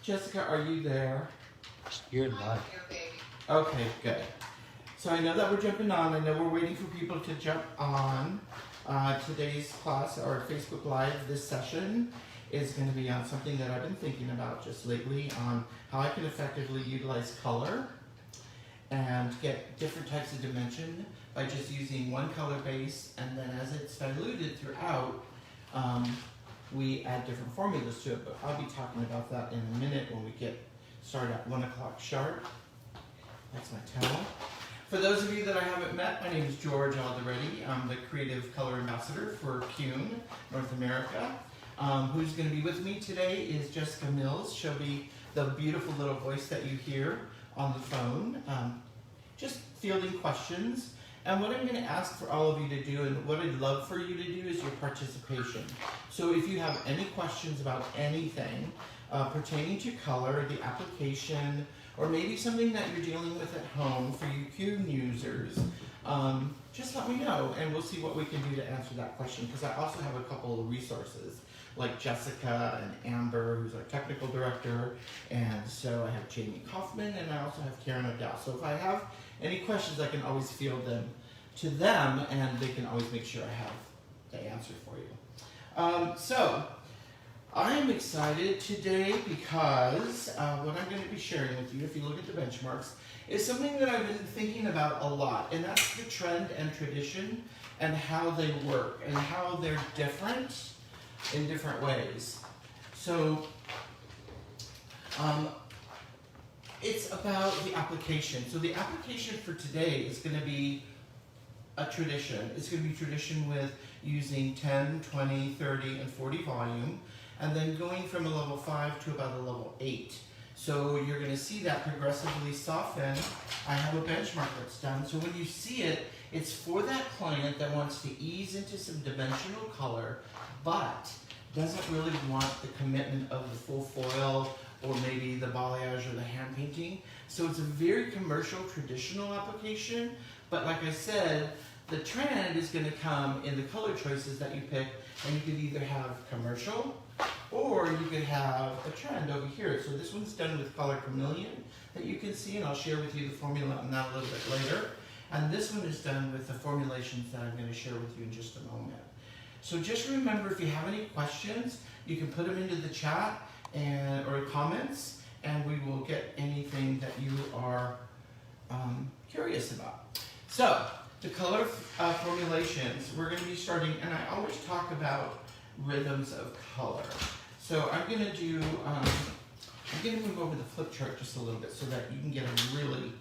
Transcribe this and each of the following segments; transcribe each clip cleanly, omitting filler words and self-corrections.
Jessica, are you there? You're live. Okay, good. So I know that we're jumping on. I know we're waiting for people to jump on. Today's class, or Facebook Live, this session is going to be on something that I've been thinking about just lately, on how I can effectively utilize color and get different types of dimension by just using one color base, and then as it's diluted throughout, we add different formulas to it. But I'll be talking about that in a minute when we get started at 1 o'clock sharp. That's my towel. For those of you that I haven't met, my name is George Alderete. I'm the Creative Color Ambassador for Keune, North America. Who's going to be with me today is Jessica Mills. She'll be the beautiful little voice that you hear on the phone, just fielding questions. And what I'm going to ask for all of you to do, and what I'd love for you to do, is your participation. So if you have any questions about anything pertaining to color, the application, or maybe something that you're dealing with at home for you Keune users, just let me know and we'll see what we can do to answer that question, because I also have a couple of resources like Jessica and Amber, who's our technical director, and so I have Jamie Kaufman, and I also have Karen O'Dell. So if I have any questions, I can always field them to them, and they can always make sure I have the answer for you. So I'm excited today because what I'm going to be sharing with you, if you look at the benchmarks, is something that I've been thinking about a lot, and that's the trend and tradition and how they work and how they're different in different ways. So it's about the application. So the application for today is going to be a tradition. It's going to be tradition with using 10, 20, 30, and 40 volume, and then going from a level 5 to about a level 8. So you're going to see that progressively soften. I have a benchmark that's done. So when you see it, it's for that client that wants to ease into some dimensional color, but doesn't really want the commitment of the full foil or maybe the balayage or the hand painting. So it's a very commercial, traditional application, but like I said, the trend is going to come in the color choices that you pick, and you could either have commercial or you could have a trend over here. So this one's done with color chameleon that you can see, and I'll share with you the formula on that a little bit later. And this one is done with the formulations that I'm going to share with you in just a moment. So just remember, if you have any questions, you can put them into the chat or comments, and we will get anything that you are curious about. So the color formulations, we're going to be starting, and I always talk about rhythms of color. So I'm going to do, I'm going to move over the flip chart just a little bit so that you can get a really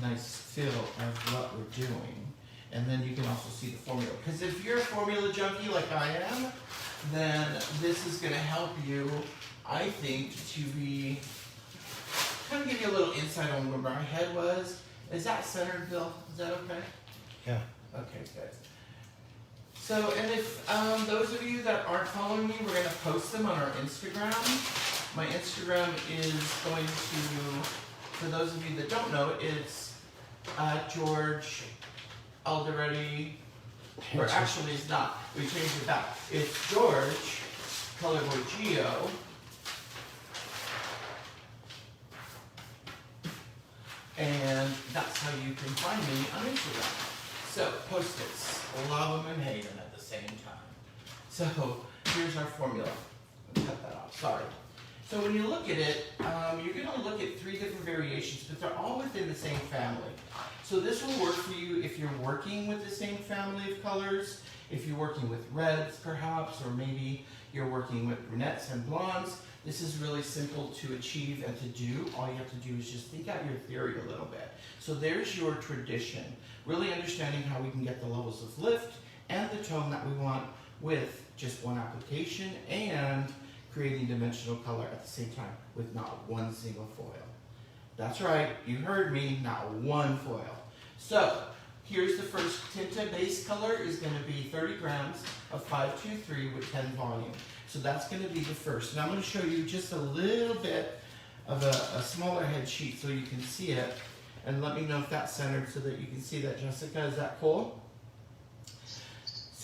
nice feel of what we're doing. And then you can also see the formula. Because if you're a formula junkie like I am, then this is going to help you, I think, to be, kind of give you a little insight on where my head was. Is that centered, Bill? Is that okay? Yeah. Okay, good. So, and if those of you that aren't following me, we're going to post them on our Instagram. My Instagram is going to, for those of you that don't know, it's George Alderete, or actually it's not. We changed it back. It's George Colorboy Geo. And that's how you can find me on Instagram. So, post-its. Love them and hate them at the same time. So, here's our formula. Let's cut that off. Sorry. So when you look at it, you're going to look at 3 different variations, but they're all within the same family. So this will work for you if you're working with the same family of colors, if you're working with reds perhaps, or maybe you're working with brunettes and blondes. This is really simple to achieve and to do. All you have to do is just think out your theory a little bit. So there's your tradition, really understanding how we can get the levels of lift and the tone that we want with just one application, and creating dimensional color at the same time with not one single foil. That's right, you heard me, not one foil. So, here's the first Tinta base color is going to be 30 grams of 523 with 10 volume. So that's going to be the first. And I'm going to show you just a little bit of a smaller head sheet so you can see it. And let me know if that's centered so that you can see that, Jessica. Is that cool?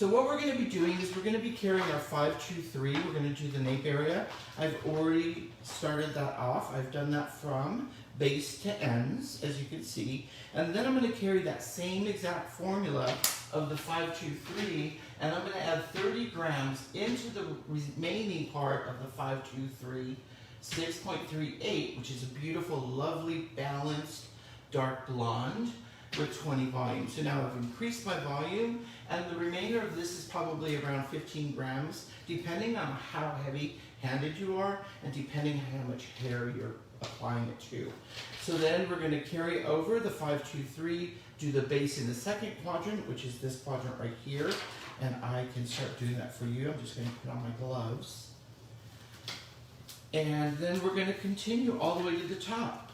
So what we're going to be doing is we're going to be carrying our 5-2-3. We're going to do the nape area. I've already started that off. I've done that from base to ends, as you can see. And then I'm going to carry that same exact formula of the 5-2-3, and I'm going to add 30 grams into the remaining part of the 5-2-3, 6.38, which is a beautiful, lovely, balanced, dark blonde with 20 volume. So now I've increased my volume, and the remainder of this is probably around 15 grams, depending on how heavy-handed you are, and depending on how much hair you're applying it to. So then we're going to carry over the 5-2-3, do the base in the second quadrant, which is this quadrant right here, and I can start doing that for you. I'm just going to put on my gloves. And then we're going to continue all the way to the top.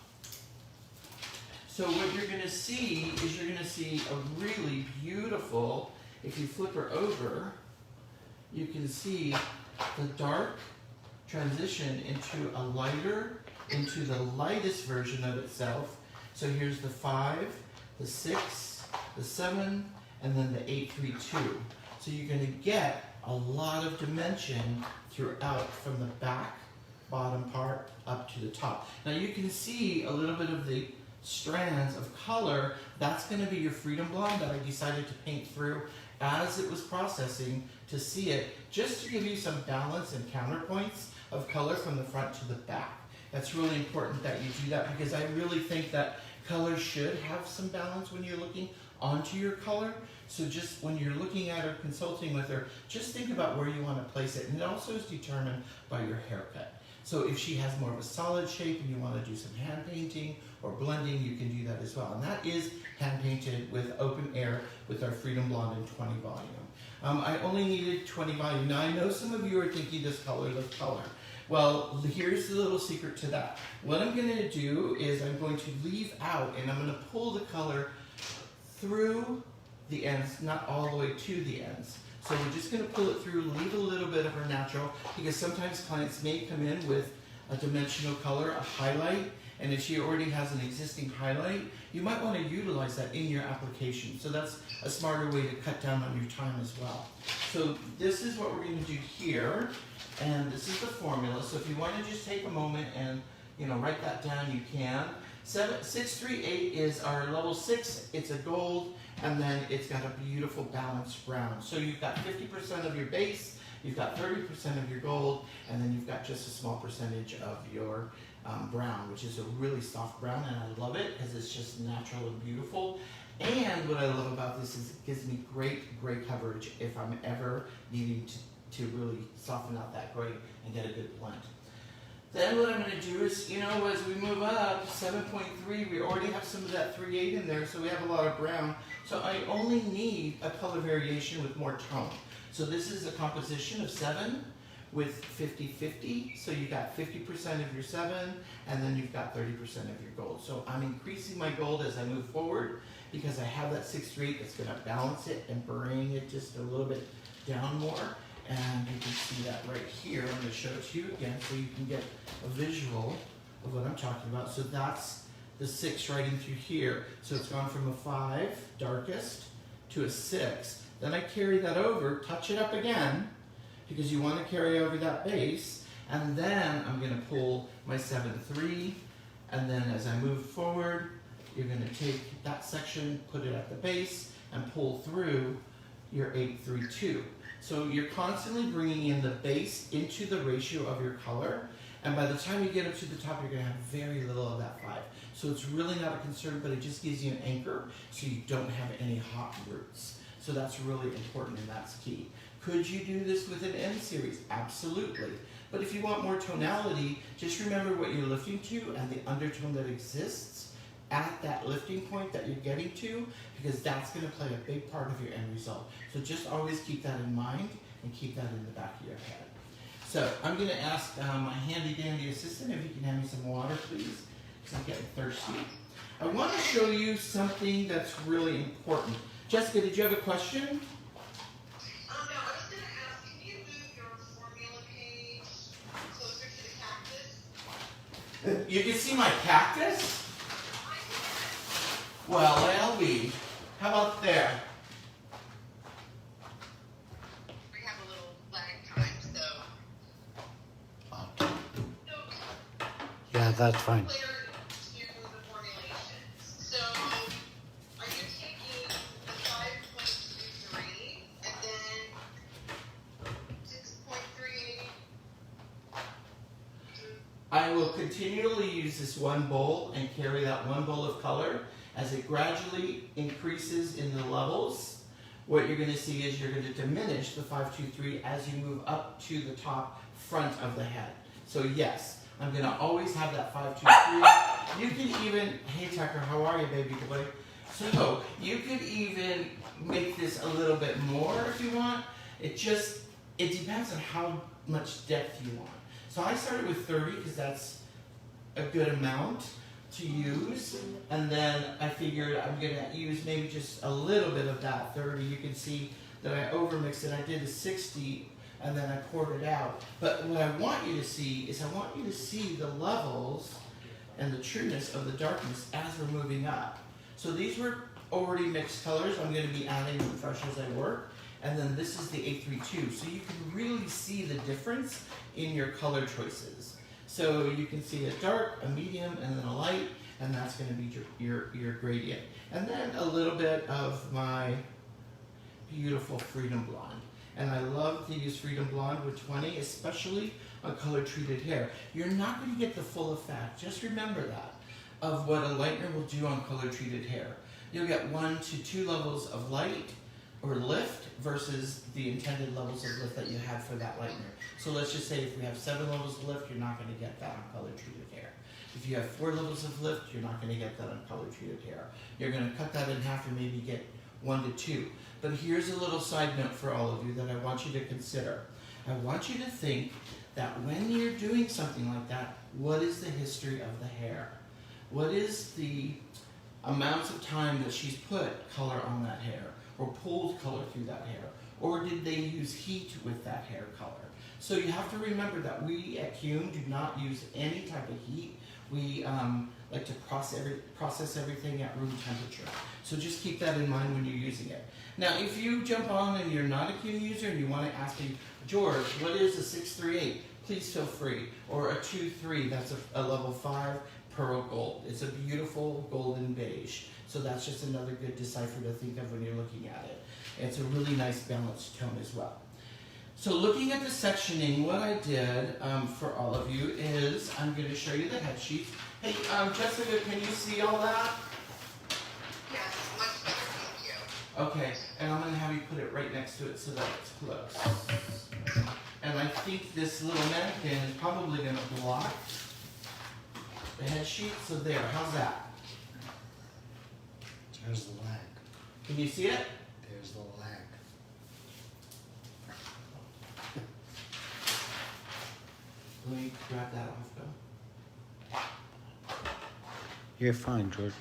So what you're going to see is you're going to see a really beautiful, if you flip her over, you can see the dark transition into a lighter, into the lightest version of itself. So here's the 5, the 6, the 7, and then the 8-3-2. So you're going to get a lot of dimension throughout from the back, bottom part, up to the top. Now you can see a little bit of the strands of color. That's going to be your Freedom Blonde that I decided to paint through as it was processing to see it, just to give you some balance and counterpoints of color from the front to the back. That's really important that you do that, because I really think that color should have some balance when you're looking onto your color. So just when you're looking at her, consulting with her, just think about where you want to place it. And it also is determined by your haircut. So if she has more of a solid shape and you want to do some hand painting or blending, you can do that as well. And that is hand painted with open air with our Freedom Blonde in 20 volume. I only needed 20 volume. Now I know some of you are thinking this color, this color. Well, here's the little secret to that. What I'm going to do is I'm going to leave out, and I'm going to pull the color through the ends, not all the way to the ends. So we're just going to pull it through, leave a little bit of her natural, because sometimes clients may come in with a dimensional color, a highlight, and if she already has an existing highlight, you might want to utilize that in your application. So that's a smarter way to cut down on your time as well. So this is what we're going to do here, and this is the formula. So if you want to just take a moment and write that down, you can. 638 is our level 6. It's a gold, and then it's got a beautiful balanced brown. So you've got 50% of your base, you've got 30% of your gold, and then you've got just a small percentage of your brown, which is a really soft brown, and I love it because it's just natural and beautiful. And what I love about this is it gives me great gray coverage if I'm ever needing to really soften out that gray and get a good blend. Then what I'm going to do is, as we move up, 7.3, we already have some of that 3.8 in there, so we have a lot of brown. So I only need a color variation with more tone. So this is a composition of 7 with 50-50. So you got 50% of your 7, and then you've got 30% of your gold. So I'm increasing my gold as I move forward, because I have that 6-3 that's going to balance it and bring it just a little bit down more. And you can see that right here. I'm going to show it to you again so you can get a visual of what I'm talking about. So that's the 6 riding through here. So it's gone from a 5, darkest, to a 6. Then I carry that over, touch it up again, because you want to carry over that base. And then I'm going to pull my 7-3. And then as I move forward, you're going to take that section, put it at the base, and pull through your 8-3-2. So you're constantly bringing in the base into the ratio of your color, and by the time you get up to the top, you're going to have very little of that 5. So it's really not a concern, but it just gives you an anchor so you don't have any hot roots. So that's really important, and that's key. Could you do this with an M series? Absolutely. But if you want more tonality, just remember what you're lifting to and the undertone that exists at that lifting point that you're getting to, because that's going to play a big part of your end result. So just always keep that in mind and keep that in the back of your head. So I'm going to ask my handy dandy assistant if he can have me some water, please, because I'm getting thirsty. I want to show you something that's really important. Jessica, did you have a question? No, I was going to ask, can you move your formula page closer to the cactus? You can see my cactus? Well, LB, how about there? Yeah, that's fine. Clarity to the formulations. So, are you taking the 5.23 and then 6.3? I will continually use this one bowl and carry that one bowl of color. As it gradually increases in the levels, what you're going to see is you're going to diminish the 523 as you move up to the top front of the head. So yes, I'm going to always have that 523. You can even, hey Tucker, how are you, baby boy? So you could even make this a little bit more if you want. It depends on how much depth you want. So I started with 30 because that's a good amount to use, and then I figured I'm gonna use maybe just a little bit of that 30. You can see that I overmixed it. I did a 60 and then I poured it out. But what I want you to see is I want you to see the levels and the trueness of the darkness as we're moving up. So these were already mixed colors. I'm gonna be adding them fresh as I work. And then this is the 832. So you can really see the difference in your color choices. So you can see a dark, a medium, and then a light, and that's going to be your gradient. And then a little bit of my beautiful Freedom Blonde. And I love to use Freedom Blonde with 20, especially on color treated hair. You're not going to get the full effect, just remember that, of what a lightener will do on color treated hair. You'll get 1 to 2 levels of light or lift versus the intended levels of lift that you had for that lightener. So let's just say if we have 7 levels of lift, you're not going to get that on color treated hair. If you have 4 levels of lift, you're not going to get that on color treated hair. You're going to cut that in half and maybe get 1 to 2. But here's a little side note for all of you that I want you to consider. I want you to think that when you're doing something like that, what is the history of the hair? What is the amounts of time that she's put color on that hair? Or pulled color through that hair? Or did they use heat with that hair color? So you have to remember that we at Keune do not use any type of heat. We like to process everything at room temperature. So just keep that in mind when you're using it. Now, if you jump on and you're not a Keune user and you want to ask me, George, what is a 638? Please feel free. Or a 2-3, that's a level 5 pearl gold. It's a beautiful golden beige. So that's just another good decipher to think of when you're looking at it. It's a really nice balanced tone as well. So looking at the sectioning, what I did for all of you is I'm going to show you the head sheets. Hey, Jessica, can you see all that? Yes, much better, thank you. Okay, and I'm going to have you put it right next to it so that it's close. And I think this little mannequin is probably going to block the head sheet. So there, how's that? There's the lag. Can you see it? There's the lag. Let me grab that off though. You're fine, George.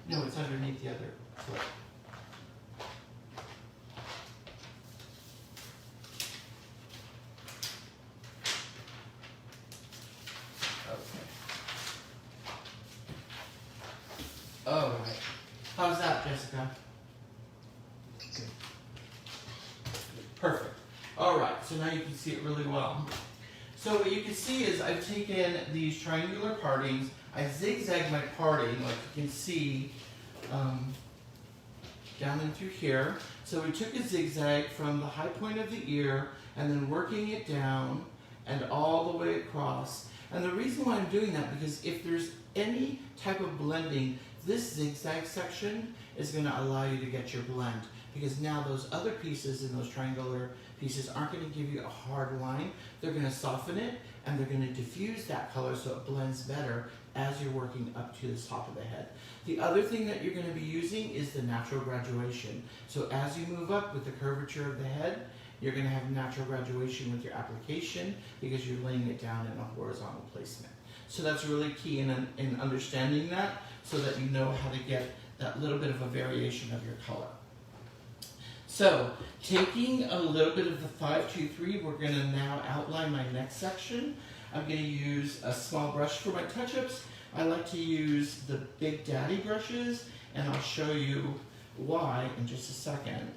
No, it's underneath the other foot. Okay. All right. How's that, Jessica? Good. Perfect. All right, so now you can see it really well. So what you can see is I've taken these triangular partings, I zigzag my parting, like you can see down in through here. So we took a zigzag from the high point of the ear and then working it down and all the way across. And the reason why I'm doing that, because if there's any type of blending, this zigzag section is going to allow you to get your blend, because now those other pieces and those triangular pieces aren't going to give you a hard line. They're going to soften it and they're going to diffuse that color so it blends better as you're working up to the top of the head. The other thing that you're going to be using is the natural graduation. So as you move up with the curvature of the head, you're going to have natural graduation with your application because you're laying it down in a horizontal placement. So that's really key in understanding that, so that you know how to get that little bit of a variation of your color. So, taking a little bit of the 523, we're going to now outline my next section. I'm going to use a small brush for my touch-ups. I like to use the Big Daddy brushes, and I'll show you why in just a second.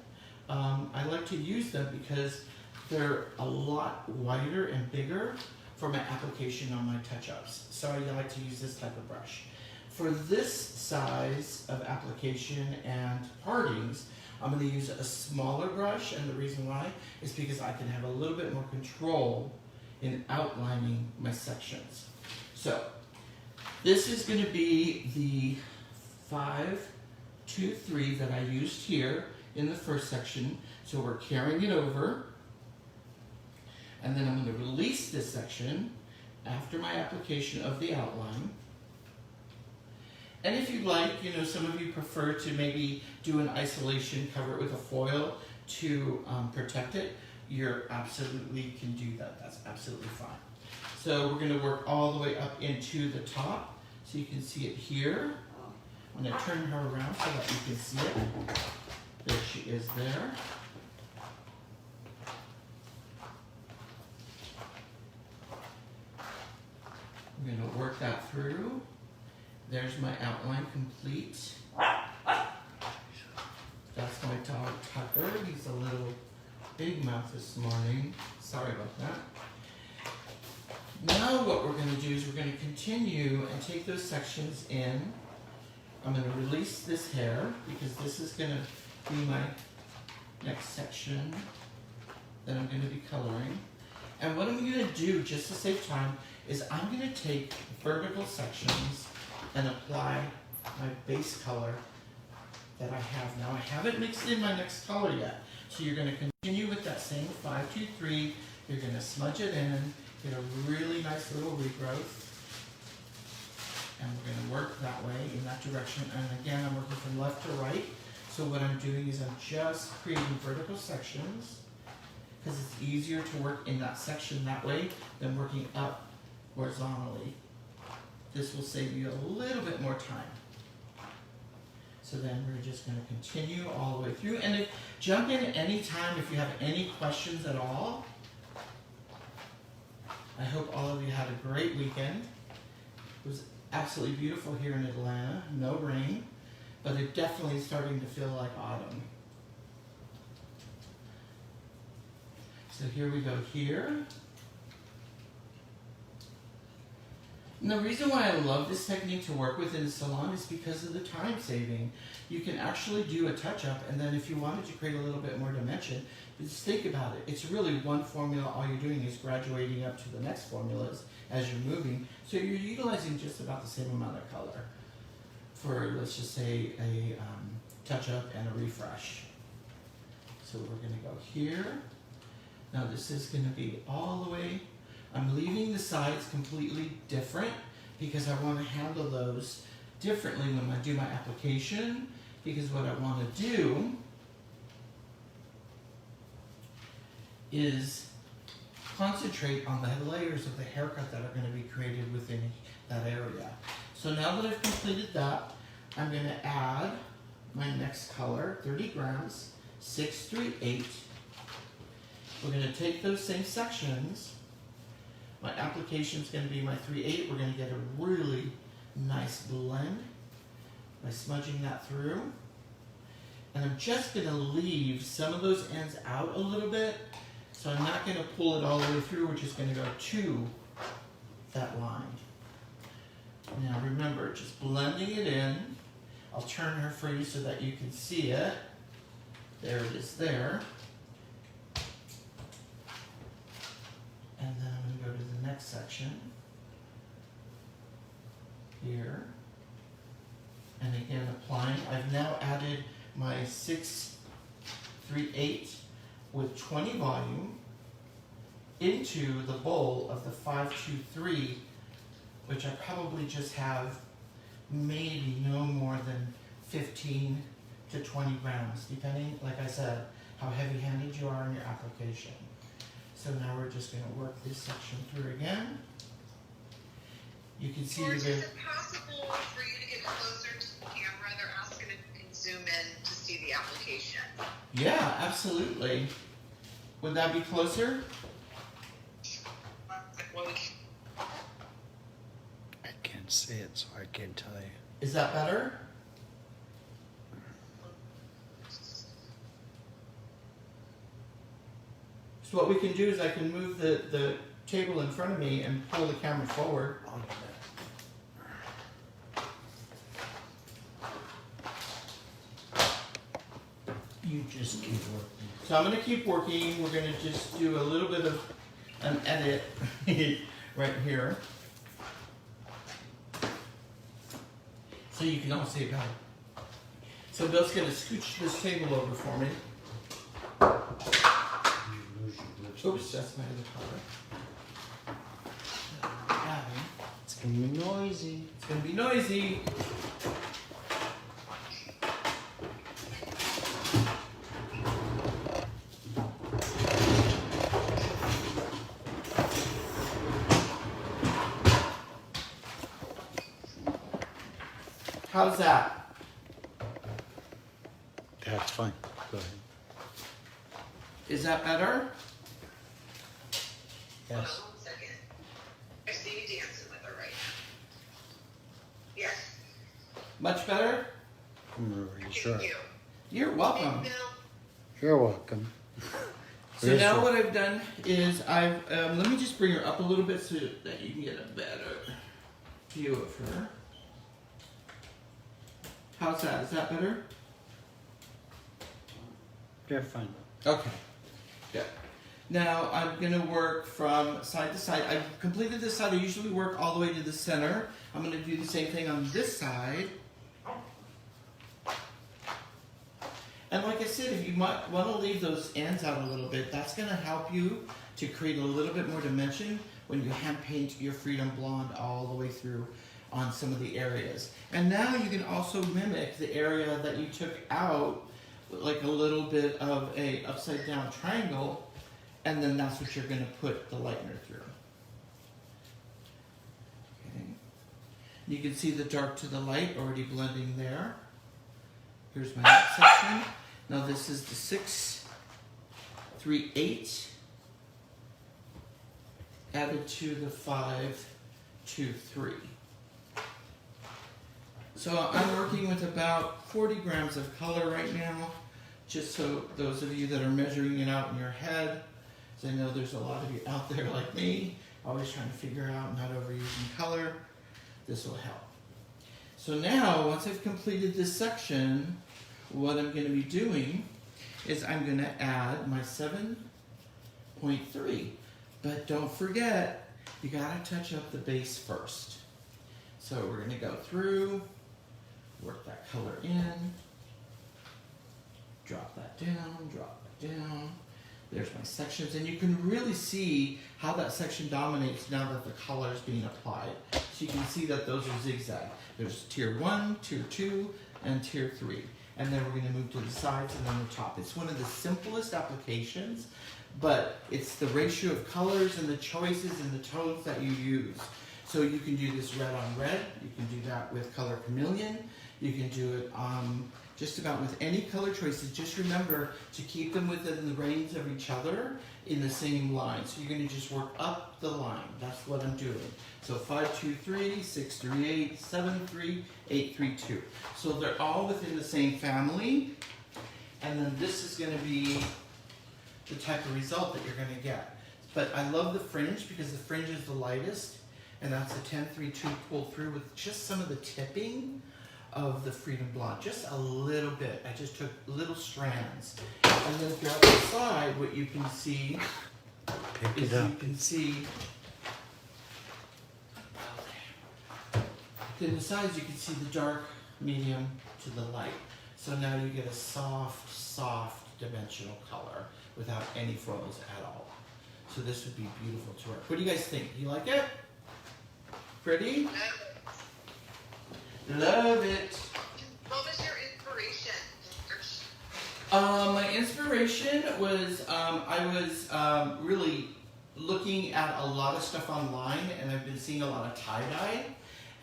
I like to use them because they're a lot wider and bigger for my application on my touch-ups. So I like to use this type of brush. For this size of application and partings, I'm going to use a smaller brush, and the reason why is because I can have a little bit more control in outlining my sections. So this is going to be the 5-2-3 that I used here in the first section. So we're carrying it over, and then I'm going to release this section after my application of the outline. And if you'd like, you know, some of you prefer to maybe do an isolation, cover it with a foil to protect it, you absolutely can do that. That's absolutely fine. So we're going to work all the way up into the top, so you can see it here. I'm going to turn her around so that you can see it. There she is there. I'm going to work that through. There's my outline complete. That's my dog Tucker. He's a little big mouth this morning. Sorry about that. Now what we're going to do is we're going to continue and take those sections in. I'm going to release this hair because this is going to be my next section that I'm going to be coloring. And what I'm going to do, just to save time, is I'm going to take vertical sections and apply my base color that I have now. I haven't mixed in my next color yet. So you're going to continue with that same 5-2-3. You're going to smudge it in, get a really nice little regrowth. And we're going to work that way, in that direction. And again, I'm working from left to right. So what I'm doing is I'm just creating vertical sections because it's easier to work in that section that way than working up horizontally. This will save you a little bit more time. So then we're just going to continue all the way through. And jump in at any time if you have any questions at all. I hope all of you had a great weekend. It was absolutely beautiful here in Atlanta. No rain, but it definitely is starting to feel like autumn. So here we go here. And the reason why I love this technique to work with in the salon is because of the time saving. You can actually do a touch-up, and then if you wanted to create a little bit more dimension, just think about it. It's really one formula. All you're doing is graduating up to the next formulas as you're moving. So you're utilizing just about the same amount of color for, let's just say, a touch-up and a refresh. So we're going to go here. Now this is going to be all the way. I'm leaving the sides completely different because I want to handle those differently when I do my application, because what I want to do is concentrate on the layers of the haircut that are going to be created within that area. So now that I've completed that, I'm going to add my next color, 30 grams, 6-3-8. We're going to take those same sections. My application is going to be my 3-8. We're going to get a really nice blend by smudging that through. And I'm just going to leave some of those ends out a little bit. So I'm not going to pull it all the way through. We're just going to go to that line. Now remember, just blending it in. I'll turn her for you so that you can see it. There it is there. And then I'm going to go to the next section. Here. And again, applying. I've now added my 6-3-8 with 20 volume into the bowl of the 5-2-3, which I probably just have maybe no more than 15 to 20 grams, depending, like I said, how heavy-handed you are in your application. So now we're just going to work this section through again. You can see George, the is it possible for you to get closer to the camera? They're asking if you can zoom in to see the application. Yeah, absolutely. Would that be closer? I can't see it, so I can't tell you. Is that better? So what we can do is I can move the table in front of me and pull the camera forward. I'll do that. You just keep working. So I'm gonna keep working. We're gonna just do a little bit of an edit right here. So you can all see it better. So Bill's gonna scooch this table over for me. Oops, that's my other color. It's gonna be noisy. It's gonna be noisy. How's that? That's fine. Go ahead. Is that better? Yes. Hold on 1 second. I see you dancing with her right now. Yes. Much better? I'm really sure. Thank you. You're welcome. Now, You're welcome. So Yes, now sir. what I've done is I've, let me just bring her up a little bit so that you can get a better view of her. How's that? Is that better? You're fine. Okay. Good. Now I'm gonna work from side to side. I've completed this side. I usually work all the way to the center. I'm gonna do the same thing on this side. And like I said, if you might want to leave those ends out a little bit, that's going to help you to create a little bit more dimension when you hand paint your Freedom Blonde all the way through on some of the areas. And now you can also mimic the area that you took out with like a little bit of a upside down triangle, and then that's what you're going to put the lightener through. Okay. You can see the dark to the light already blending there. Here's my next section. Now this is the 6-3-8 added to the 5-2-3. So I'm working with about 40 grams of color right now, just so those of you that are measuring it out in your head, because I know there's a lot of you out there like me, always trying to figure out not overusing color. This will help. So now, once I've completed this section, what I'm going to be doing is I'm going to add my 7.3. But don't forget, you got to touch up the base first. So we're going to go through, work that color in, drop that down, drop that down. There's my sections, and you can really see how that section dominates now that the color is being applied. So you can see that those are zigzag. There's tier 1, tier 2, and tier 3. And then we're going to move to the sides and then the top. It's one of the simplest applications, but it's the ratio of colors and the choices and the tones that you use. So you can do this red on red. You can do that with color chameleon. You can do it just about with any color choices. Just remember to keep them within the range of each other in the same line. So you're going to just work up the line. That's what I'm doing. So 5-2-3, 6-3-8, 7-3, 8-3-2. So they're all within the same family. And then this is going to be the type of result that you're going to get. But I love the fringe because the fringe is the lightest. And that's a 10-3-2 pull through with just some of the tipping of the Freedom Blonde. Just a little bit. I just took little strands. And then throughout the side, what you can see Pick is it up. you can see in the sides you can see the dark, medium to the light. So now you get a soft, soft dimensional color without any frills at all. So this would be beautiful to work. What do you guys think? You like it? Pretty? Love it. what was your inspiration? My inspiration was I was really looking at a lot of stuff online, and I've been seeing a lot of tie-dye,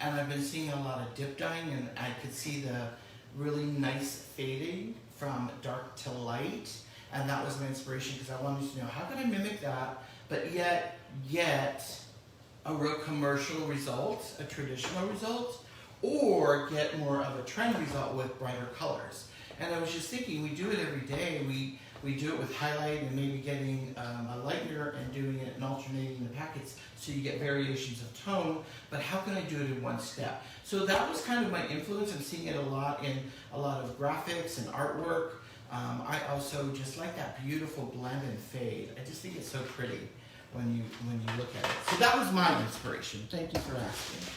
and I've been seeing a lot of dip dyeing, and I could see the really nice fading from dark to light, and that was my inspiration because I wanted to know how could I mimic that, but yet a real commercial result, a traditional result, or get more of a trend result with brighter colors. And I was just thinking, we do it every day. We we do it with highlight and maybe getting a lightener and doing it and alternating the packets so you get variations of tone, but how can I do it in one step? So that was kind of my influence. I'm seeing it a lot in a lot of graphics and artwork. I also just like that beautiful blend and fade. I just think it's so pretty when you look at it. So that was my inspiration. Thank you for asking.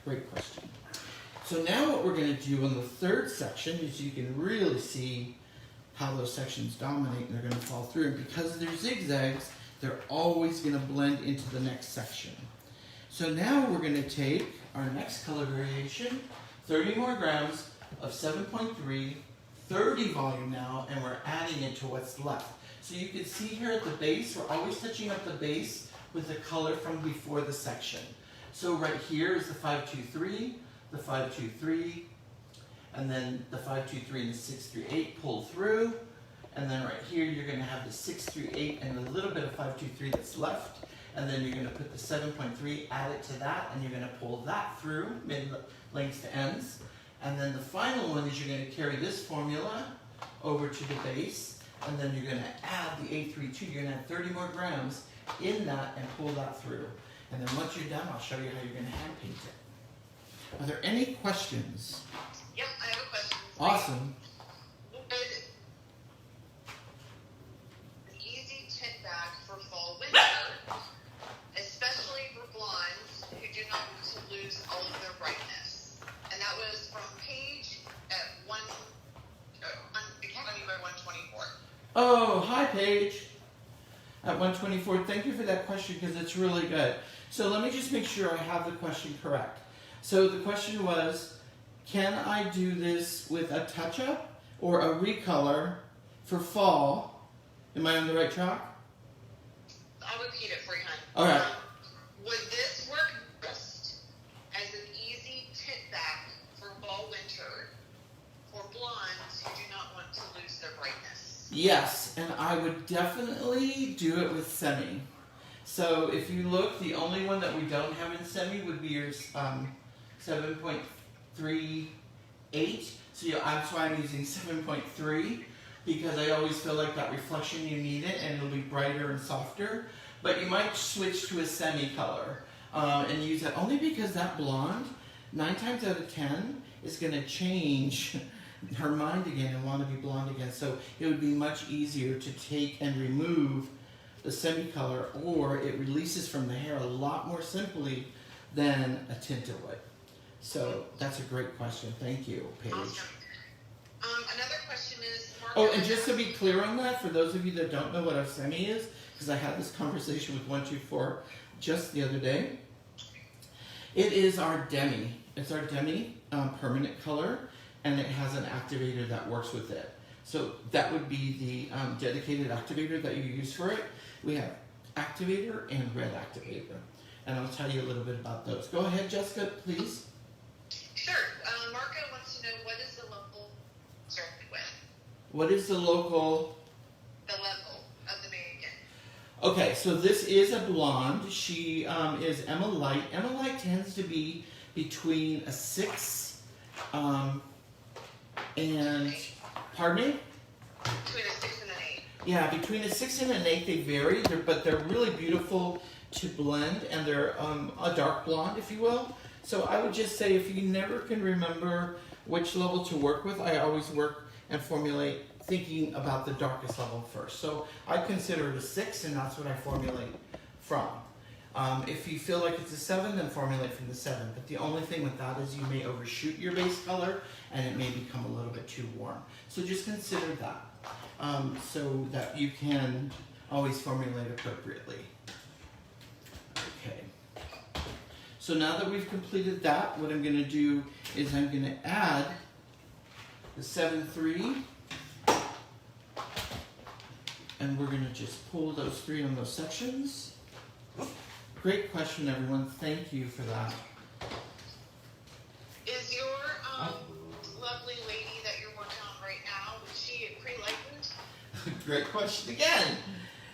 Great question. So now what we're going to do on the third section is you can really see how those sections dominate and they're going to fall through. And because they're zigzags, they're always going to blend into the next section. So now we're going to take our next color variation, 30 more grams of 7.3, 30 volume now, and we're adding it to what's left. So you can see here at the base, we're always touching up the base with the color from before the section. So right here is the 523, the 523, and then the 523 and the 638 pull through. And then right here, you're going to have the 638 and a little bit of 523 that's left. And then you're going to put the 7.3, add it to that, and you're going to pull that through, mid-lengths to ends. And then the final one is you're going to carry this formula over to the base, and then you're going to add the 832. You're going to add 30 more grams in that and pull that through. And then once you're done, I'll show you how you're going to hand paint it. Are there any questions? Yep, I have a question. Awesome. Would an easy tint back for fall winter, especially for blondes who do not want to lose all of their brightness? And that was from Paige at Academy by 124. Oh, hi, Paige. At 124, thank you for that question because it's really good. So let me just make sure I have the question correct. So the question was, can I do this with a touch-up or a recolor for fall? Am I on the right track? I'll repeat it for you, hon. All right. Would this work best as an easy tint back for fall winter for blondes who do not want to lose their brightness? Yes, and I would definitely do it with semi. So if you look, the only one that we don't have in semi would be your 7.38. So that's why I'm using 7.3 because I always feel like that reflection you need it and it'll be brighter and softer. But you might switch to a semi color and use that only because that blonde, 9 times out of 10, is going to change her mind again and want to be blonde again. So it would be much easier to take and remove the semi color, or it releases from the hair a lot more simply than a tinted would. So that's a great question. Thank you, Paige. Awesome. Another question is, Oh, and just to be clear on that, for those of you that don't know what a semi is, because I had this conversation with 124 just the other day, it is our demi. It's our demi permanent color, and it has an activator that works with it. So that would be the dedicated activator that you use for it. We have activator and red activator, and I'll tell you a little bit about those. Go ahead, Jessica, please. Sure. Marco wants to know, what is the level started with? What is the local? The level of the mannequin. Okay, so this is a blonde. She is Emma Light. Emma Light tends to be between a 6 and, pardon me? Between a 6 and an 8. Yeah, between a 6 and an 8 they vary, but they're really beautiful to blend, and they're a dark blonde, if you will. So I would just say if you never can remember which level to work with, I always work and formulate thinking about the darkest level first. So I consider it a 6, and that's what I formulate from. If you feel like it's a 7, then formulate from the 7. But the only thing with that is you may overshoot your base color, and it may become a little bit too warm. So just consider that, so that you can always formulate appropriately. Okay. So now that we've completed that, what I'm going to do is I'm going to add the 7.3, and we're going to just pull those 3 on those sections. Great question, everyone. Thank you for that. Is your lovely lady that you're working on right now, is she pre-lightened? Great question again.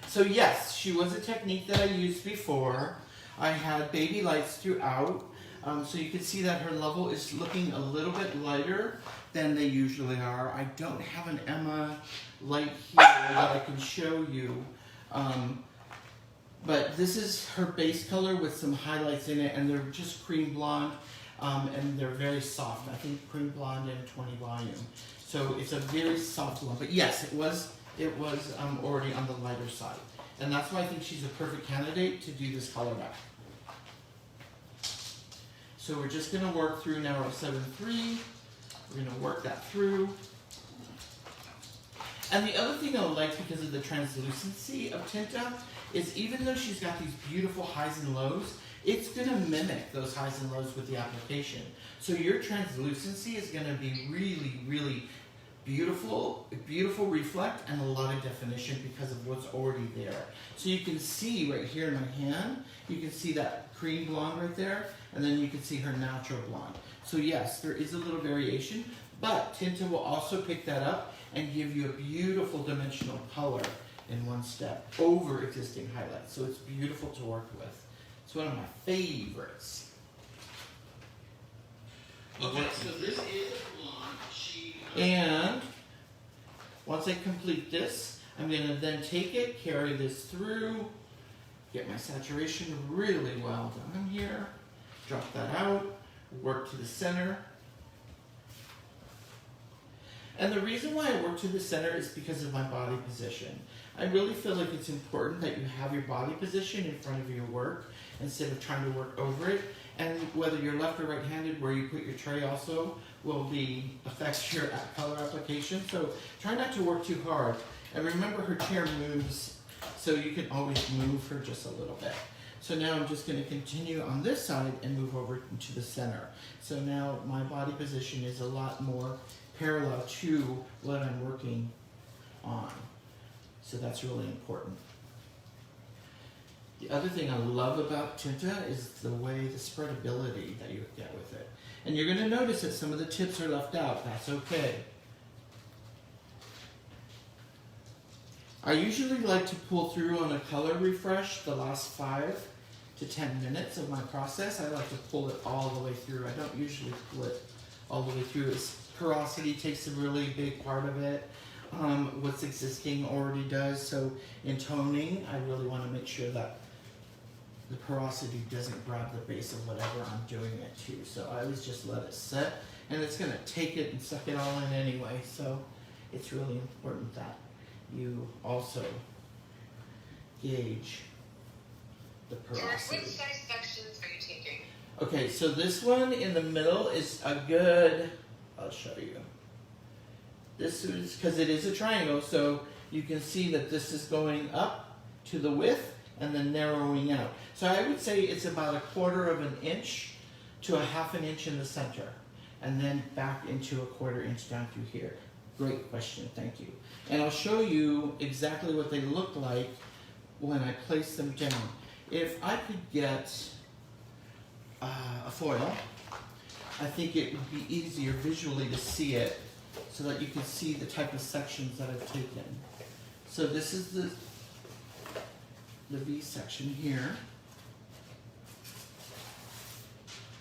So yes, she was a technique that I used before. I had baby lights throughout. So you can see that her level is looking a little bit lighter than they usually are. I don't have an Emma light here that I can show you. But this is her base color with some highlights in it, and they're just cream blonde, and they're very soft. I think cream blonde and 20 volume. So it's a very soft blonde. But yes, it was already on the lighter side. And that's why I think she's a perfect candidate to do this color back. So we're just gonna work through now our 7-3. We're gonna work that through. And the other thing I like because of the translucency of Tinta is even though she's got these beautiful highs and lows, it's gonna mimic those highs and lows with the application. So your translucency is gonna be really, really beautiful reflect and a lot of definition because of what's already there. So you can see right here in my hand, you can see that cream blonde right there, and then you can see her natural blonde. So yes, there is a little variation, but Tinta will also pick that up and give you a beautiful dimensional color in one step over existing highlights. So it's beautiful to work with. It's one of my favorites. Okay, so this is a blonde. And once I complete this, I'm going to then take it, carry this through, get my saturation really well done here, drop that out, work to the center. And the reason why I work to the center is because of my body position. I really feel like it's important that you have your body position in front of your work instead of trying to work over it. And whether you're left or right-handed, where you put your tray also will affect your color application. So try not to work too hard. And remember her chair moves, so you can always move her just a little bit. So now I'm just going to continue on this side and move over into the center. So now my body position is a lot more parallel to what I'm working on. So that's really important. The other thing I love about Tinta is the way, the spreadability that you get with it. And you're going to notice that some of the tips are left out. That's okay. I usually like to pull through on a color refresh the last 5 to 10 minutes of my process. I like to pull it all the way through. I don't usually pull it all the way through. Porosity takes a really big part of it. What's existing already does. So in toning, I really want to make sure that the porosity doesn't grab the base of whatever I'm doing it to. So I always just let it set, and it's going to take it and suck it all in anyway. So it's really important that you also gauge the porosity. Which size sections are you taking? Okay, so this one in the middle is a good, I'll show you. This is, because it is a triangle, so you can see that this is going up to the width and then narrowing out. So I would say it's about 1/4 of an inch to 1/2 inch in the center, and then back into 1/4 inch down through here. Great question, thank you. And I'll show you exactly what they look like when I place them down. If I could get a foil, I think it would be easier visually to see it so that you can see the type of sections that I've taken. So this is the V section here.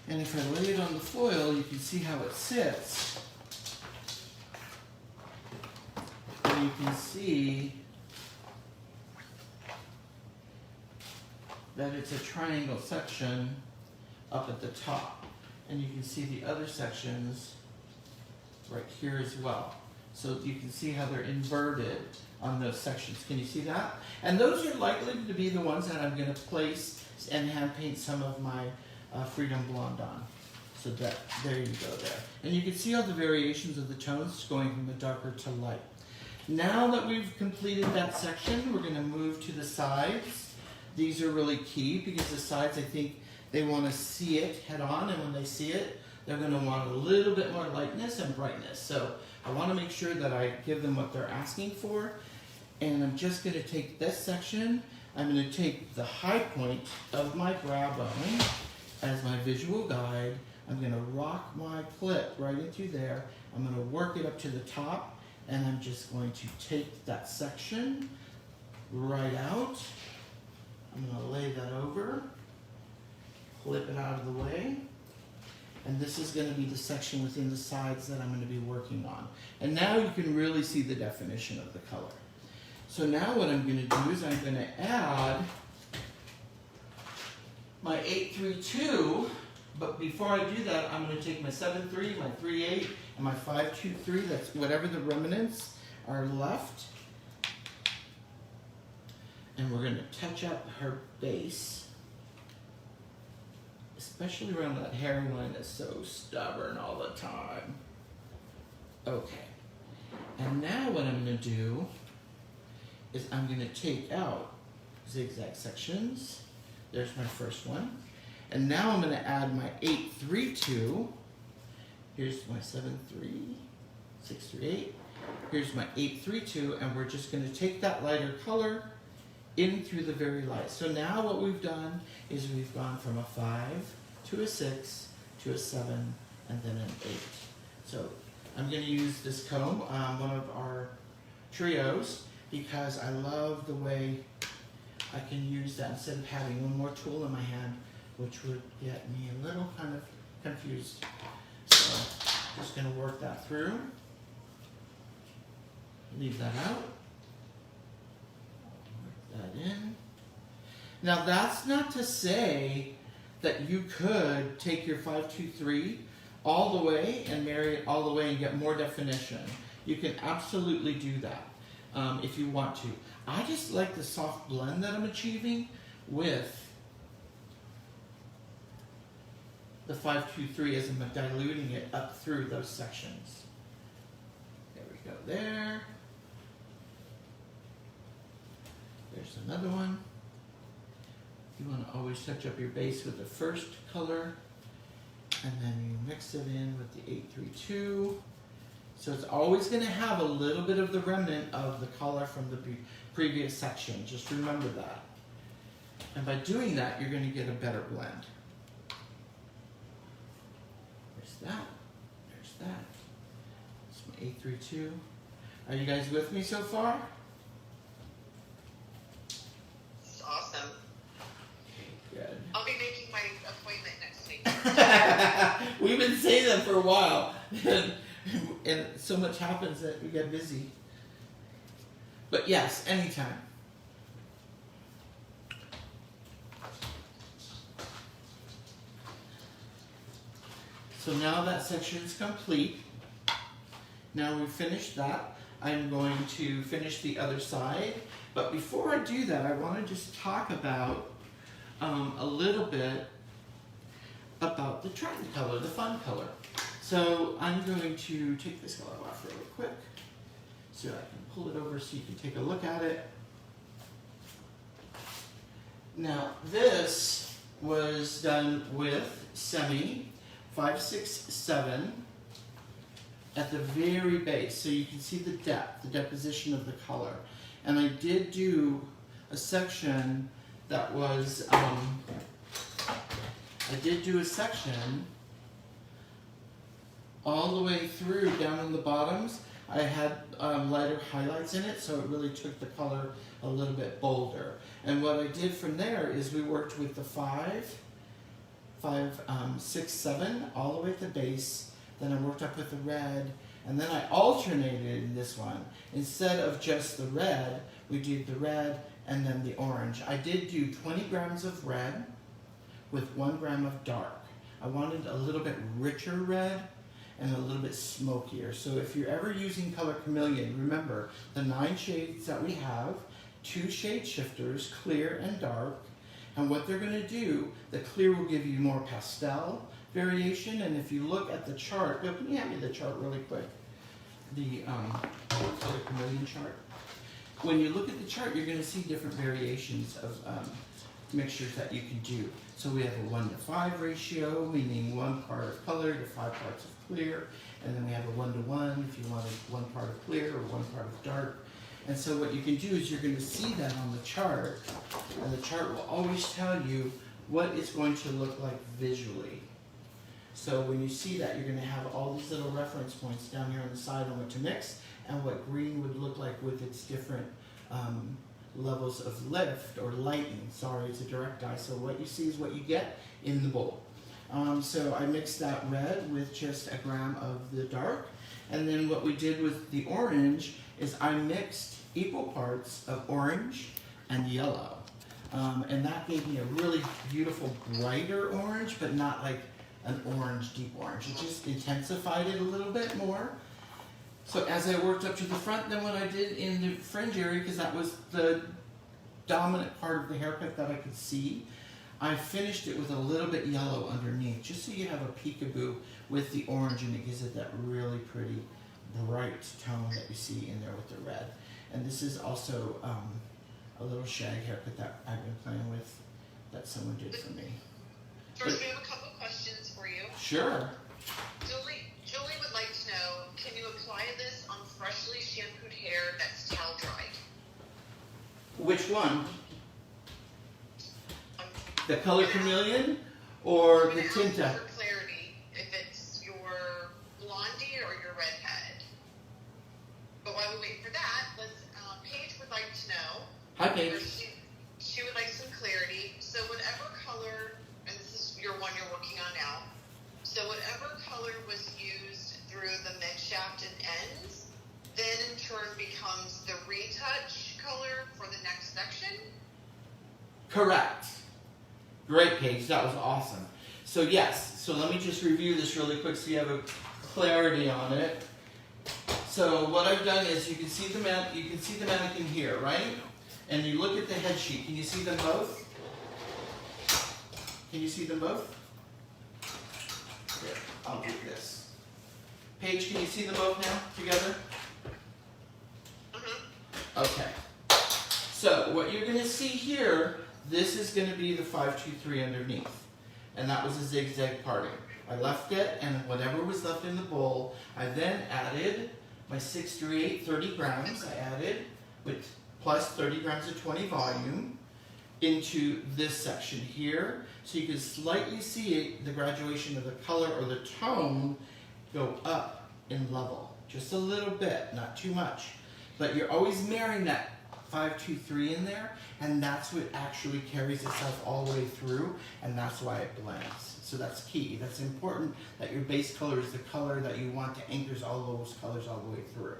And if I lay it on the foil, you can see how it sits. And you can see that it's a triangle section up at the top. And you can see the other sections right here as well. So you can see how they're inverted on those sections. Can you see that? And those are likely to be the ones that I'm going to place and hand paint some of my Freedom Blonde on. So that, there you go there. And you can see all the variations of the tones going from the darker to light. Now that we've completed that section, we're going to move to the sides. These are really key because the sides, I think, they want to see it head on, and when they see it, they're going to want a little bit more lightness and brightness. So I want to make sure that I give them what they're asking for. And I'm just going to take this section, I'm going to take the high point of my brow bone as my visual guide. I'm going to rock my clip right into there. I'm going to work it up to the top, and I'm just going to take that section right out. I'm going to lay that over, flip it out of the way, And this is going to be the section within the sides that I'm going to be working on. And now you can really see the definition of the color. So now what I'm going to do is I'm going to add my 832, but before I do that, I'm going to take my 7-3, my 3-8, and my 5-2-3, that's whatever the remnants are left. And we're going to touch up her base, especially around that hairline that's so stubborn all the time. Okay, and now what I'm going to do is I'm going to take out zigzag sections. There's my first one. And now I'm going to add my 8-3-2. Here's my 7-3, 6-3-8. Here's my 8-3-2, and we're just going to take that lighter color in through the very light. So now what we've done is we've gone from a 5 to a 6 to a 7 and then an 8. So I'm going to use this comb, one of our trios, because I love the way I can use that instead of having one more tool in my hand, which would get me a little kind of confused. So just going to work that through. Leave that out. Work that in. Now that's not to say that you could take your 5-2-3 all the way and marry it all the way and get more definition. You can absolutely do that if you want to. I just like the soft blend that I'm achieving with the 5-2-3 as I'm diluting it up through those sections. There we go there. There's another one. You want to always touch up your base with the first color, and then you mix it in with the 8-3-2. So it's always going to have a little bit of the remnant of the color from the previous section. Just remember that. And by doing that, you're going to get a better blend. There's that. There's that. It's my 8-3-2. Are you guys with me so far? It's awesome. Good. I'll be making my appointment next week. We've been saying that for a while. And so much happens that we get busy. But yes, anytime. So now that section is complete. Now we've finished that. I'm going to finish the other side. But before I do that, I want to just talk about a little bit about the trend color, the fun color. So I'm going to take this color off really quick so I can pull it over so you can take a look at it. Now this was done with semi 567 at the very base, so you can see the depth, the deposition of the color. And I did do a section that was, all the way through down in the bottoms. I had lighter highlights in it, so it really took the color a little bit bolder. And what I did from there is we worked with the 5, 6, 7, all the way at the base. Then I worked up with the red, and then I alternated in this one. Instead of just the red, we did the red and then the orange. I did do 20 grams of red with 1 gram of dark. I wanted a little bit richer red and a little bit smokier. So if you're ever using Color Chameleon, remember the 9 shades that we have, 2 shade shifters, clear and dark. And what they're gonna do, the clear will give you more pastel variation. And if you look at the chart, can you hand me the chart really quick? The Color Chameleon chart. When you look at the chart, you're gonna see different variations of mixtures that you can do. So we have a 1:5 ratio, meaning 1 part of color to 5 parts of clear, and then we have a 1:1 if you wanted 1 part of clear or 1 part of dark. And so what you can do is you're going to see that on the chart, and the chart will always tell you what it's going to look like visually. So when you see that, you're going to have all these little reference points down here on the side on what to mix and what green would look like with its different levels of lift or lighting. Sorry, it's a direct dye, so what you see is what you get in the bowl. So I mixed that red with just a gram of the dark. And then what we did with the orange is I mixed equal parts of orange and yellow. And that gave me a really beautiful brighter orange, but not like an orange, deep orange. It just intensified it a little bit more. So as I worked up to the front, then what I did in the fringe area, because that was the dominant part of the haircut that I could see, I finished it with a little bit yellow underneath, just so you have a peekaboo with the orange, and it gives it that really pretty bright tone that you see in there with the red. And this is also a little shag haircut that I've been playing with that someone did for me. First, we have a couple questions for you. Sure. Julie would like to know, can you apply this on freshly shampooed hair that's towel dried? Which one? The Color Chameleon or the Tinta? For clarity, if it's your blondie or your redhead. But while we wait for that, Paige would like to know. Hi, Paige. She would like some clarity. So whatever color, and this is your one you're working on now. So whatever color was used through the mid shaft and ends, then in turn becomes the retouch color for the next section. Correct. Great, Paige. That was awesome. So yes. So let me just review this really quick so you have a clarity on it. So what I've done is you can see the mannequin here, right? And you look at the head sheet. Can you see them both? Can you see them both? Here, I'll do this. Paige, can you see them both now together? Okay. So what you're going to see here, this is going to be the 523 underneath. And that was a zigzag parting. I left it, and whatever was left in the bowl, I then added my 638 30 grams. I added with plus 30 grams of 20 volume into this section here. So you can slightly see the graduation of the color or the tone go up in level. Just a little bit, not too much. But you're always marrying that 523 in there, and that's what actually carries itself all the way through, and that's why it blends. So that's key. That's important that your base color is the color that you want to anchors all those colors all the way through.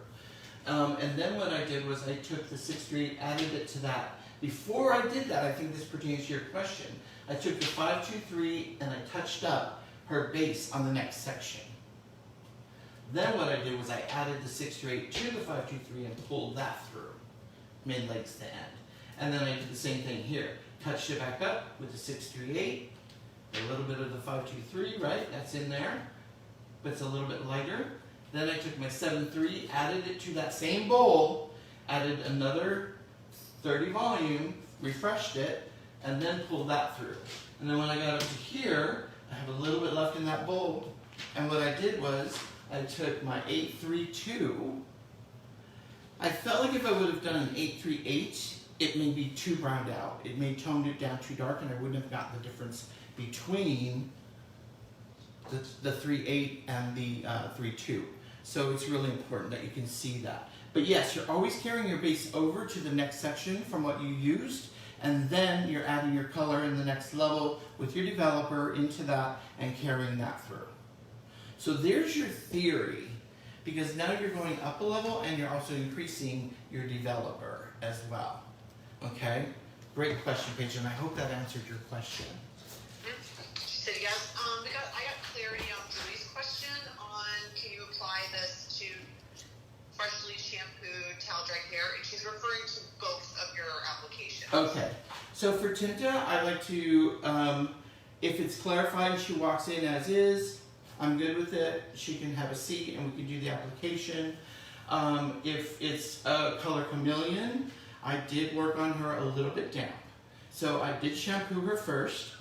And then what I did was I took the 638, added it to that. Before I did that, I think this pertains to your question, I took the 523 and I touched up her base on the next section. Then what I did was I added the 638 to the 523 and pulled that through, mid legs to end. And then I did the same thing here. Touched it back up with the 638, a little bit of the 523, right? That's in there, but it's a little bit lighter. Then I took my 7.3, added it to that same bowl, added another 30 volume, refreshed it, and then pulled that through. And then when I got up to here, I have a little bit left in that bowl, and what I did was I took my 832. I felt like if I would have done an 838, it may be too browned out. It may toned it down too dark, and I wouldn't have gotten the difference between the 3.8 and the 3.2. So it's really important that you can see that. But yes, you're always carrying your base over to the next section from what you used, and then you're adding your color in the next level with your developer into that and carrying that through. So there's your theory, because now you're going up a level and you're also increasing your developer as well. Okay? Great question, Paige, and I hope that answered your question. She said yes. I got clarity on Julie's question on can you apply this to freshly shampooed towel dry hair, and she's referring to both of your applications. Okay. So for Tinta, I like to, if it's clarified, she walks in as is, I'm good with it. She can have a seat and we can do the application. If it's a Color Chameleon, I did work on her a little bit damp. So I did shampoo her first.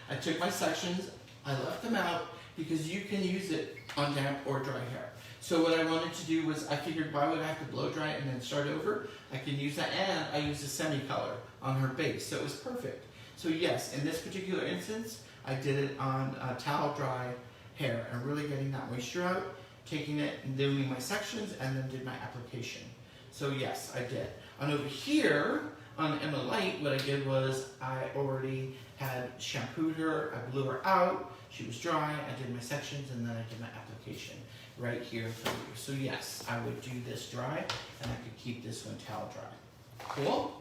I took my sections, I left them out because you can use it on damp or dry hair. So what I wanted to do was I figured why would I have to blow dry it and then start over? I can use that, and I used a semi-color on her base, so it was perfect. So yes, in this particular instance, I did it on towel dry hair and really getting that moisture out, taking it and doing my sections, and then did my application. So yes, I did. And over here, on Emma Light, what I did was I already had shampooed her, I blew her out, she was dry, I did my sections, and then I did my application right here for you. So yes, I would do this dry, and I could keep this one towel dry. Cool?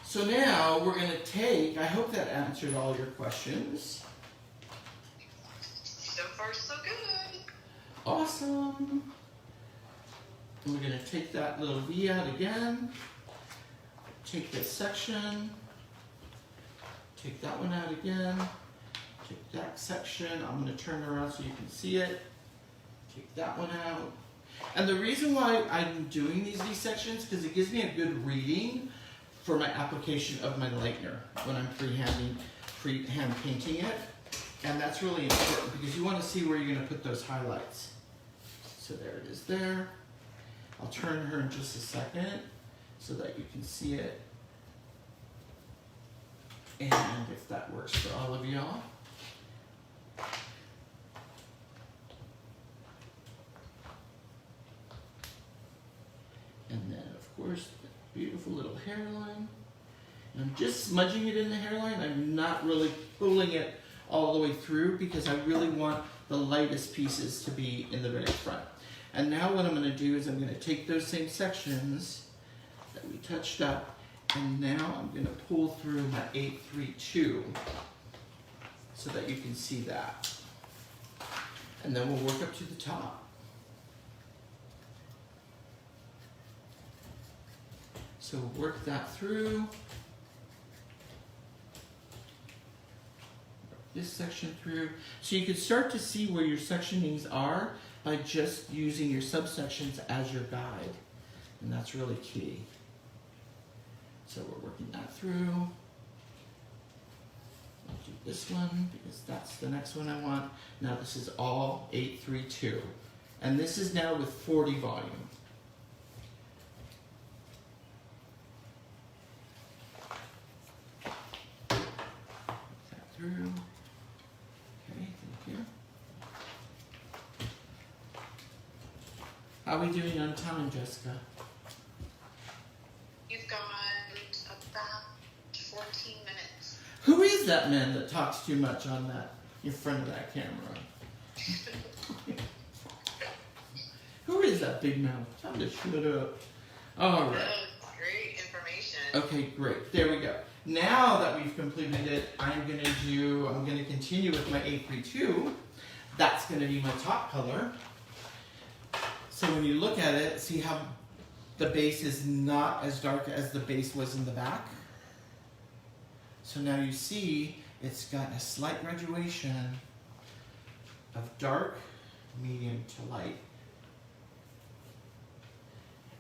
So now we're gonna take, I hope that answered all your questions. So far, so good. Awesome. And we're gonna take that little V out again. Take this section. Take that one out again. Take that section. I'm gonna turn it around so you can see it. Take that one out. And the reason why I'm doing these V sections, because it gives me a good reading for my application of my lightener when I'm freehand painting it. And that's really important because you want to see where you're going to put those highlights. So there it is there. I'll turn her in just a second so that you can see it. And if that works for all of y'all. And then of course, the beautiful little hairline. And I'm just smudging it in the hairline. I'm not really pulling it all the way through because I really want the lightest pieces to be in the very front. And now what I'm going to do is I'm going to take those same sections that we touched up, and now I'm going to pull through my 832 so that you can see that. And then we'll work up to the top. So work that through. This section through. So you can start to see where your sectionings are by just using your subsections as your guide. And that's really key. So we're working that through. I'll do this one because that's the next one I want. Now this is all 832. And this is now with 40 volume. That through. How are we doing on time, Jessica? You've got about 14 minutes. Who is that man that talks too much on that, in front of that camera? Who is that big mouth? Tell him to shut up. All right. That's great information. Okay, great. There we go. Now that we've completed it, I'm going to continue with my 832. That's going to be my top color. So when you look at it, see how the base is not as dark as the base was in the back? So now you see it's got a slight graduation of dark, medium to light.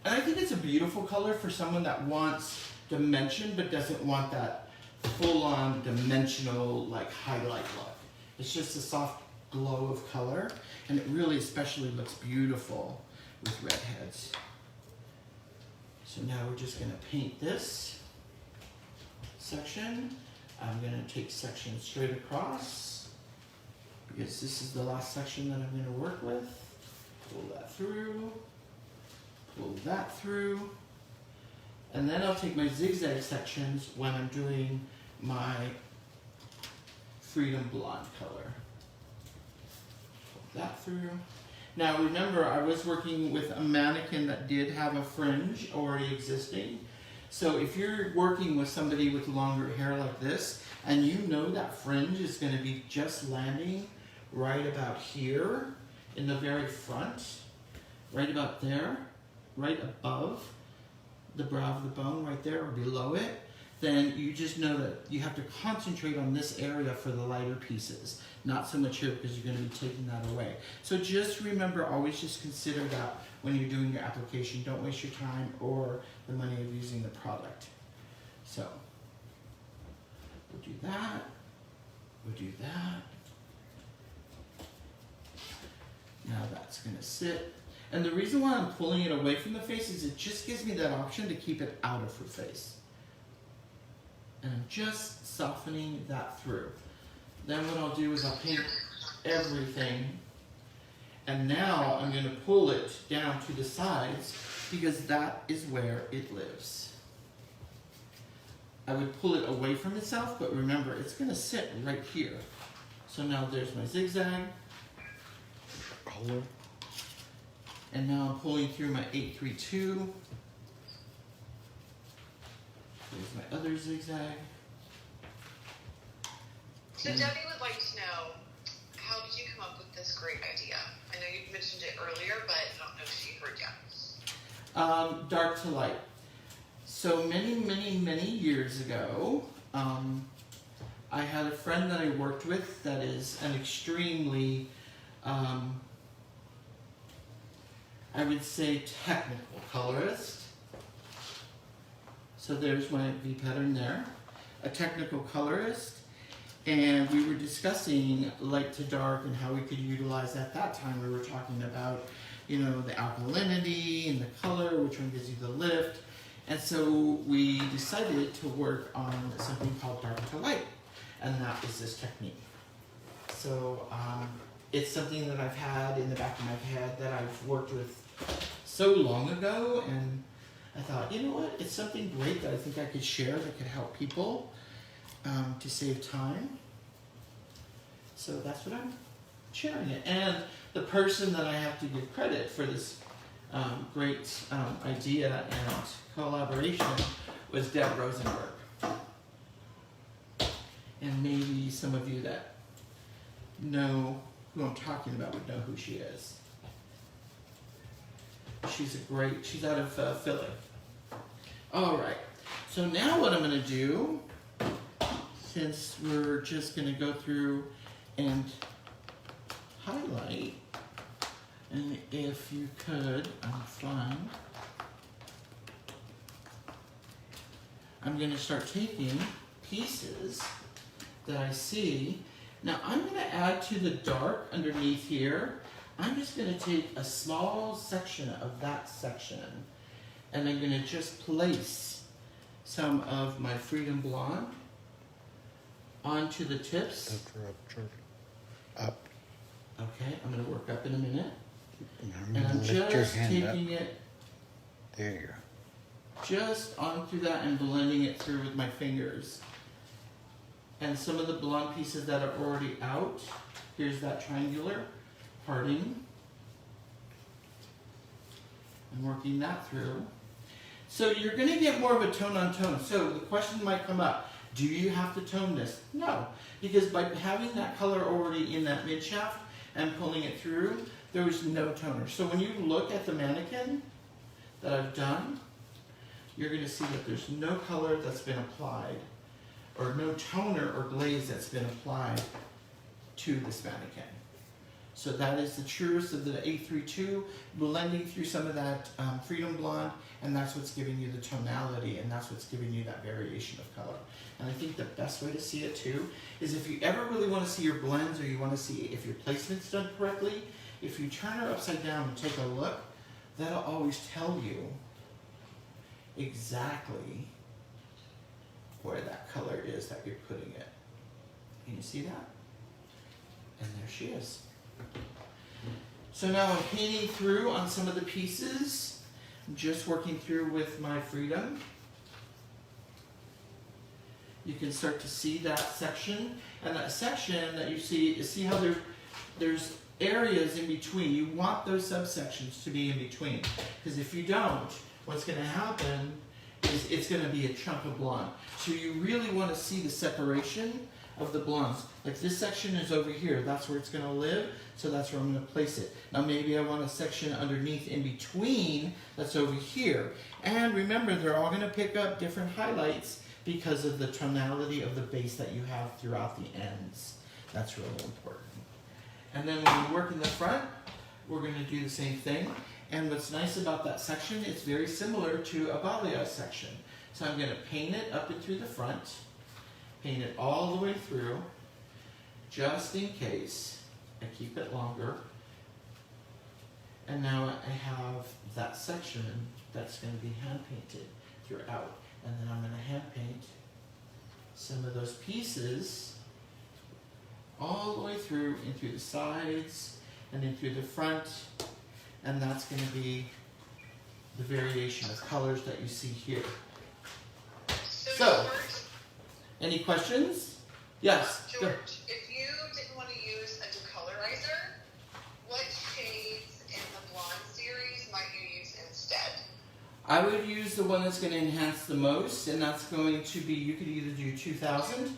And I think it's a beautiful color for someone that wants dimension but doesn't want that full-on dimensional like highlight look. It's just a soft glow of color, and it really especially looks beautiful with redheads. So now we're just going to paint this section. I'm going to take section straight across because this is the last section that I'm going to work with. Pull that through, pull that through, and then I'll take my zigzag sections when I'm doing my Freedom Blonde color. Pull that through. Now remember, I was working with a mannequin that did have a fringe already existing. So if you're working with somebody with longer hair like this, and you know that fringe is going to be just landing right about here in the very front, right about there, right above the brow of the bone right there or below it, then you just know that you have to concentrate on this area for the lighter pieces, not so much here because you're going to be taking that away. So just remember, always just consider that when you're doing your application. Don't waste your time or the money of using the product. So we'll do that, we'll do that. Now that's going to sit. And the reason why I'm pulling it away from the face is it just gives me that option to keep it out of her face. And I'm just softening that through. Then what I'll do is I'll paint everything. And now I'm going to pull it down to the sides because that is where it lives. I would pull it away from itself, but remember, it's gonna sit right here. So now there's my zigzag, Color. and now I'm pulling through my 832. There's my other zigzag. So Debbie would like to know, how did you come up with this great idea? I know you mentioned it earlier, but I don't know if she heard yet. Dark to light. So many years ago, I had a friend that I worked with that is an extremely, I would say, technical colorist. So there's my V pattern there. A technical colorist. And we were discussing light to dark and how we could utilize at that time. We were talking about, you know, the alkalinity and the color, which one gives you the lift. And so we decided to work on something called dark to light. And that is this technique. So it's something that I've had in the back of my head that I've worked with so long ago. And I thought, you know what, it's something great that I think I could share that could help people to save time. So that's what I'm sharing it. And the person that I have to give credit for this great idea and collaboration was Deb Rosenberg. And maybe some of you that know who I'm talking about would know who she is. She's out of Philly. All right, so now what I'm gonna do, since we're just gonna go through and highlight, and if you could, I'm gonna start taking pieces that I see. Now I'm gonna add to the dark underneath here. I'm just gonna take a small section of that section, and I'm gonna just place some of my Freedom Blonde onto the tips. Up. Okay, I'm gonna work up in a minute. And I'm lift your just hand taking up. it There you go. just onto that and blending it through with my fingers. And some of the blonde pieces that are already out, here's that triangular parting. I'm working that through. So you're gonna get more of a tone on tone. So the question might come up, do you have to tone this? No, because by having that color already in that mid shaft and pulling it through, there was no toner. So when you look at the mannequin that I've done, you're gonna see that there's no color that's been applied, or no toner or glaze that's been applied to this mannequin. So that is the truest of the 832, blending through some of that Freedom Blonde, and that's what's giving you the tonality, and that's what's giving you that variation of color. And I think the best way to see it too is if you ever really want to see your blends, or you want to see if your placement's done correctly, if you turn her upside down and take a look, that'll always tell you exactly where that color is that you're putting it. Can you see that? And there she is. So now I'm painting through on some of the pieces. I'm just working through with my Freedom. You can start to see that section, and that section that you see how there's areas in between. You want those subsections to be in between, because if you don't, what's going to happen is it's going to be a chunk of blonde. So you really want to see the separation of the blondes. Like this section is over here, that's where it's going to live, so that's where I'm going to place it. Now maybe I want a section underneath in between that's over here. And remember, they're all going to pick up different highlights because of the tonality of the base that you have throughout the ends. That's really important. And then when we work in the front, we're going to do the same thing. And what's nice about that section, it's very similar to a balayage section. So I'm going to paint it up and through the front, paint it all the way through, just in case I keep it longer. And now I have that section that's going to be hand painted throughout. And then I'm going to hand paint some of those pieces all the way through, in through the sides and in through the front. And that's going to be the variation of colors that you see here. So Any questions? Yes. go. George, if you didn't want to use a decolorizer, what shades in the blonde series might you use instead? I would use the one that's going to enhance the most, and that's going to be, you could either do 2000,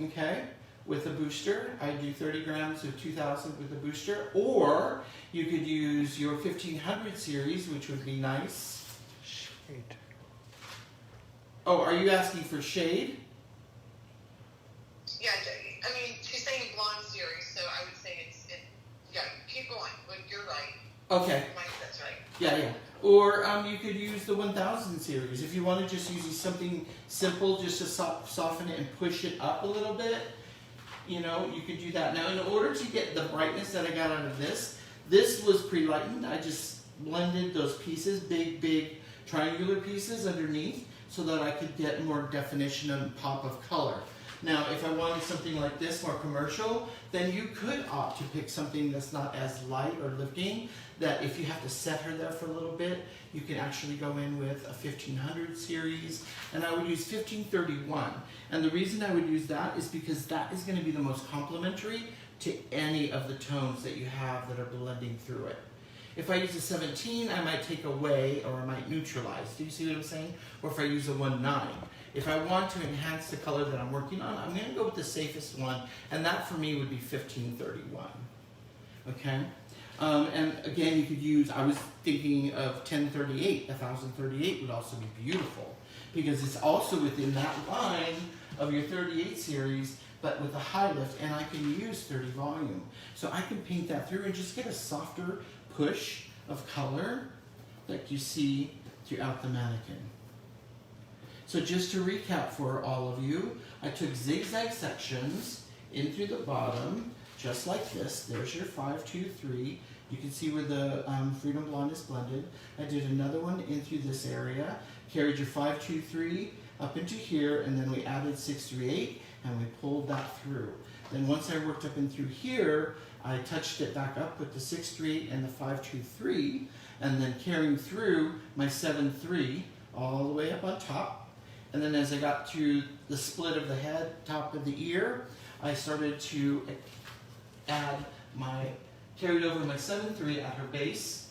okay, with a booster. I do 30 grams of 2000 with a booster, or you could use your 1500 series, which would be nice. Shade. Oh, are you asking for shade? Yeah, I mean, she's saying blonde series, so I would say yeah, keep going, but you're right. Okay. That's right. Yeah. Or you could use the 1000 series. If you want to just use something simple just to soften it and push it up a little bit, you know, you could do that. Now, in order to get the brightness that I got out of this was pre-lightened. I just blended those pieces, big triangular pieces underneath, so that I could get more definition and pop of color. Now, if I wanted something like this, more commercial, then you could opt to pick something that's not as light or lifting, that if you have to set her there for a little bit, you can actually go in with a 1500 series, and I would use 1531. And the reason I would use that is because that is going to be the most complementary to any of the tones that you have that are blending through it. If I use a 17, I might take away or I might neutralize. Do you see what I'm saying? Or if I use a 1.9. If I want to enhance the color that I'm working on, I'm going to go with the safest one, and that for me would be 1531. Okay? And again, you could use, I was thinking of 1038. 1038 would also be beautiful, because it's also within that line of your 38 series, but with a high lift, and I can use 30 volume. So I can paint that through and just get a softer push of color that you see throughout the mannequin. So just to recap for all of you, I took zigzag sections in through the bottom, just like this. There's your 5, 2, 3. You can see where the Freedom Blonde is blended. I did another one in through this area, carried your 5, 2, 3 up into here, and then we added 6, 3, 8, and we pulled that through. Then once I worked up and through here, I touched it back up with the 6, 3, 8 and the 5, 2, 3, and then carrying through my 7, 3 all the way up on top. And then as I got to the split of the head, top of the ear, I started to carried over my 7, 3 at her base,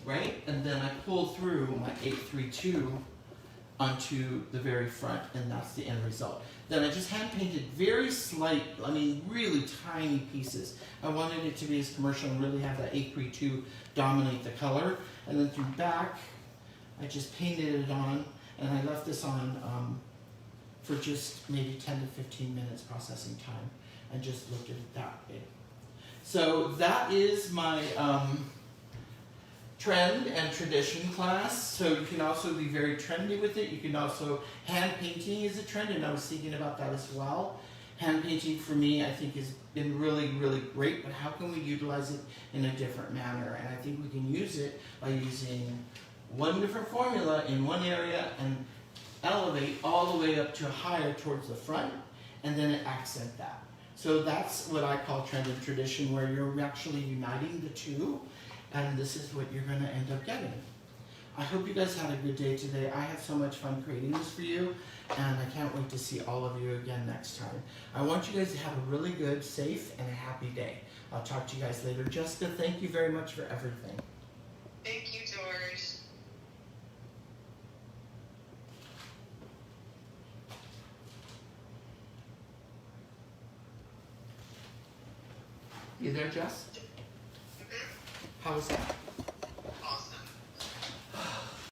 right? And then I pulled through my 8, 3, 2 onto the very front, and that's the end result. Then I just hand painted very slight, I mean really tiny pieces. I wanted it to be as commercial and really have that 8, 3, 2 dominate the color. And then through back, I just painted it on, and I left this on for just maybe 10 to 15 minutes processing time, and just looked at it that way. So that is my trend and tradition class. So you can also be very trendy with it. You can also, hand painting is a trend, and I was thinking about that as well. Hand painting for me, I think, has been really, really great, but how can we utilize it in a different manner? And I think we can use it by using one different formula in one area and elevate all the way up to higher towards the front, and then accent that. So that's what I call trend and tradition, where you're actually uniting the two, and this is what you're going to end up getting. I hope you guys had a good day today. I had so much fun creating this for you, and I can't wait to see all of you again next time. I want you guys to have a really good, safe, and a happy day. I'll talk to you guys later. Jessica, thank you very much for everything. Thank you, George. You there, Jess? How was that?